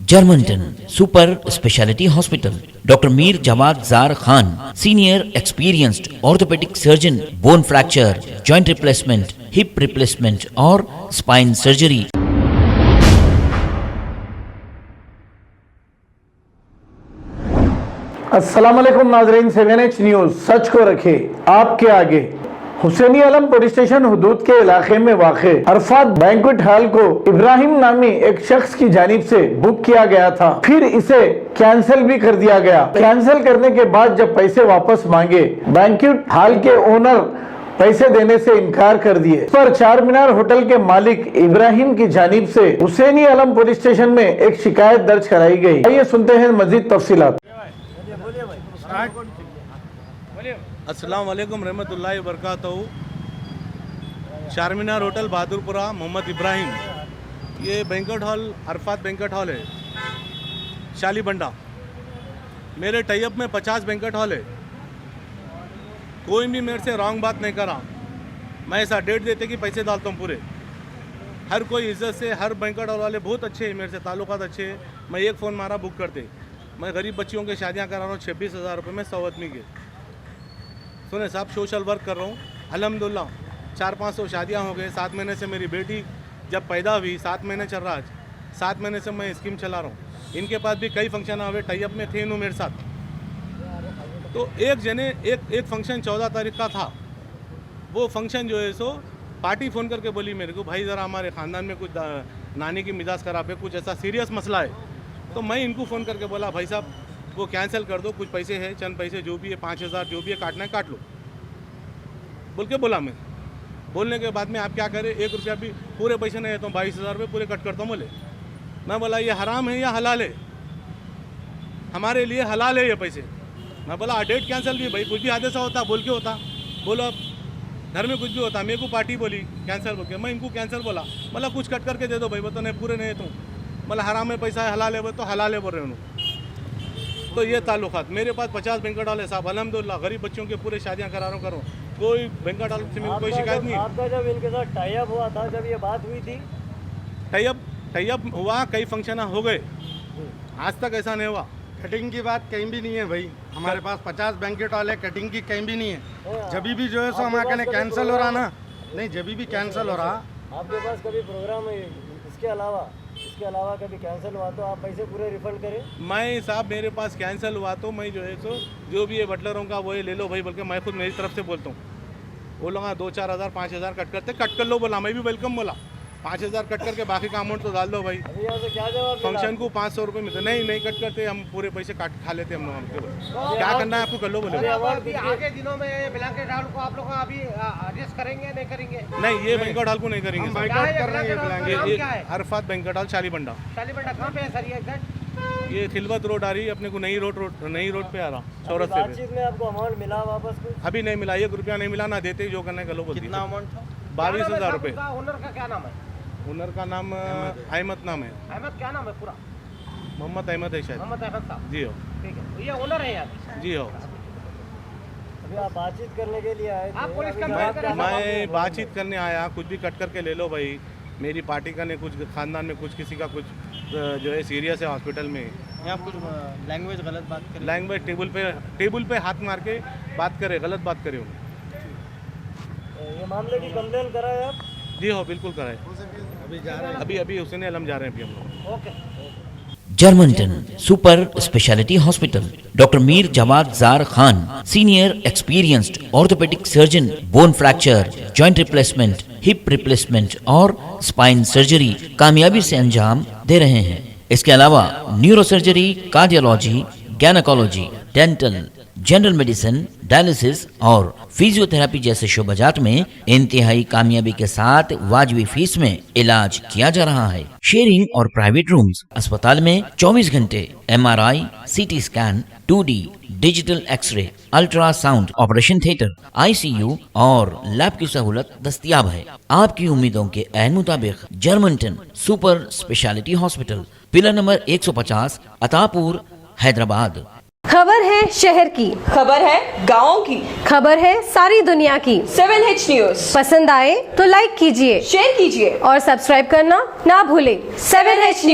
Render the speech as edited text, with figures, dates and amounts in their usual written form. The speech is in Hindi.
Germanton super speciality hospital, doctor Mir Jawad Zar Khan, senior experienced orthopaedic surgeon, bone fracture, joint replacement, hip replacement और स्पाइन सर्जरी। अस्सलाम वालेकुम नाजरीन, 7H न्यूज सच को रखे आपके आगे। हुसैनी आलम पुलिस स्टेशन हुदूद के इलाके में वाक़े अरफात बैंक्वेट हॉल को इब्राहिम नामी एक शख्स की जानिब से बुक किया गया था, फिर इसे कैंसिल भी कर दिया गया। कैंसिल करने के बाद जब पैसे वापस मांगे, बैंक्वेट हॉल के ओनर पैसे देने से इनकार कर दिए। इस पर चार मीनार होटल के मालिक इब्राहिम की जानिब से हुसैनी आलम पुलिस स्टेशन में एक शिकायत दर्ज कराई गई। आइए सुनते हैं मजीद तफसीलात। अस्सलाम वालेकुम रहमतुल्लाहि व बरकातहू। चार मीनार होटल बहादुरपुरा, मोहम्मद इब्राहिम। ये banquet hall Arfat banquet hall है, शालीबंडा। मेरे टाइप में 50 बैंक्वेट हॉल है। कोई भी मेरे से रॉन्ग बात नहीं करा। मैं ऐसा डेट देते कि पैसे डालता हूँ पूरे। हर कोई इज्जत से, हर बैंक्वेट हॉल वाले बहुत अच्छे हैं, मेरे से ताल्लुकात अच्छे हैं। मैं एक फ़ोन मारा बुक करते। मैं गरीब बच्चियों की शादियाँ करा रहा हूँ 26,000 रुपये में 100 आदमी के। सुने साहब, सोशल वर्क कर रहा हूँ अल्हम्दुलिल्लाह। 400-500 शादियाँ हो गए। 7 महीने से मेरी बेटी जब पैदा हुई, 7 महीने चल रहा आज, 7 महीने से मैं स्कीम चला रहा हूँ। इनके पास भी कई फंक्शन हुए, टाइप में थे इन्हों मेरे साथ। तो एक फंक्शन 14 तारीख का था। वो फंक्शन जो है सो पार्टी फ़ोन करके बोली मेरे को, भाई ज़रा हमारे ख़ानदान में कुछ नानी की मिजाज खराब है, कुछ ऐसा सीरियस मसला है। तो मैं इनको फ़ोन करके बोला, भाई साहब वो कैंसिल कर दो, कुछ पैसे हैं, चंद पैसे जो भी है 5,000 जो भी है काटना है काट लो बोल के बोला। मैं बोलने के बाद में आप क्या करें, 1 रुपया भी पूरे पैसे नहीं देता हूँ, 22,000 रुपये पूरे कट करता हूँ बोले। मैं बोला ये हराम है या हलाल है? हमारे लिए हलाल है ये पैसे। मैं बोला डेट कैंसिल भी, भाई कुछ भी हादसा होता बोल के होता, बोलो घर में कुछ भी होता, मेरे को पार्टी बोली कैंसिल बोल के। मैं इनको कैंसिल बोला, बोला कुछ कट करके दे दो भाई, वो तो नहीं पूरे नहीं देता हूँ। बोला हराम है पैसा है, हलाल है, वो तो हलाल है बोल रहे उन्होंने। तो ये ताल्लुकात मेरे पास 50 बैंक्वेट हॉल है साहब अल्हम्दुलिल्लाह। गरीब बच्चों के पूरे शादियाँ करा रहा हूँ। कोई बैंक्वेट हॉल से मेरी कोई शिकायत नहीं। आपका जब इनके साथ टाइप हुआ था, जब ये बात हुई थी, टाइप हुआ, कई फंक्शन हो गए, आज तक ऐसा नहीं हुआ। कटिंग की बात कहीं भी नहीं है भाई। हमारे पास 50 बैंक्वेट हॉल है, कटिंग की कहीं भी नहीं है। जब भी जो है सो हमारे कहने कैंसिल हो रहा ना, नहीं जब भी कैंसिल हो रहा। आपके पास कभी प्रोग्राम है इसके अलावा कभी कैंसिल हुआ तो आप पैसे पूरे रिफंड करें? मैं साहब मेरे पास कैंसिल हुआ तो मैं जो है सो जो भी है बटलरों का वो ले लो भाई बोल के मैं खुद मेरी तरफ से बोलता हूँ। वो लोग 2-4 हज़ार 5,000 कट करते, कट कर लो बोला, मैं भी वेलकम बोला। 5,000 कट करके बाकी का अमाउंट तो डाल दो भाई। अभी यहाँ से क्या जवाब फंक्शन को 500 रुपये मिलते, नहीं कट करते, हम पूरे पैसे काट खा लेते हम लोग। हमको क्या करना है आपको कर लो बोले। आगे दिनों में ब्लैंकेट हॉल को आप लोग अभी एडजस्ट करेंगे नहीं करेंगे? नहीं, ये बैंक्वेट हॉल को नहीं करेंगे सर। क्या है? Arfat banquet hall Shalibanda. शालीबंडा कहाँ पे है सर ये एग्जैक्ट? ये खिलवत रोड आ रही है अपने को, नई रोड पे आ रहा चौरस्ते पे। बातचीत में आपको अमाउंट मिला वापस कुछ? अभी नहीं मिला, 1 रुपया नहीं मिला, ना देते जो करना है कर लो बोलती। कितना अमाउंट था? 22,000 रुपये। ओनर का क्या नाम है? ओनर का नाम अहमद नाम है। अहमद क्या नाम है पूरा? मोहम्मद अहमद है शायद। मोहम्मद अहमद साहब, जी हो। ठीक है, ये ओनर है यहाँ? जी हो। अभी आप बातचीत करने के लिए आए थे? आप पुलिस का मैं बातचीत करने आया, कुछ भी कट करके ले लो भाई। मेरी पार्टी का नहीं, कुछ खानदान में कुछ किसी का कुछ जो है सीरियस है हॉस्पिटल में। यहाँ कुछ लैंग्वेज गलत बात कर, लैंग्वेज टेबल पे हाथ मार के बात करे, गलत बात करे। ये मामले की कंप्लेन कराए आप? जी हो, बिल्कुल कराए। अभी हुसैन आलम जा रहे हैं अभी हम लोग। Okay. Germanten super speciality hospital, doctor Mir Jawad Zar Khan, senior experienced orthopaedic surgeon, bone fracture, joint replacement, hip replacement और स्पाइन सर्जरी कामयाबी से अंजाम दे रहे हैं। इसके अलावा neuro surgery, cardiology, gynaecology, dental, general medicine, dialysis और फिजियोथेरेपी जैसे शोबाजात में इंतहाई कामयाबी के साथ वाजबी फीस में इलाज किया जा रहा है। शेयरिंग और प्राइवेट रूम्स, अस्पताल में 24 घंटे MRI, CT scan, 2D digital x-ray, ultrasound, operation theatre, ICU और लैब की सहूलत दस्तयाब है। आपकी उम्मीदों के ऐन मुताबिक Germanten super speciality hospital, pillar number 150, Attapur, Hyderabad. खबर है शहर की, खबर है गाँव की, खबर है सारी दुनिया की। 7H न्यूज पसंद आए तो लाइक कीजिए, शेयर कीजिए और सब्सक्राइब करना ना भूलें। 7H news.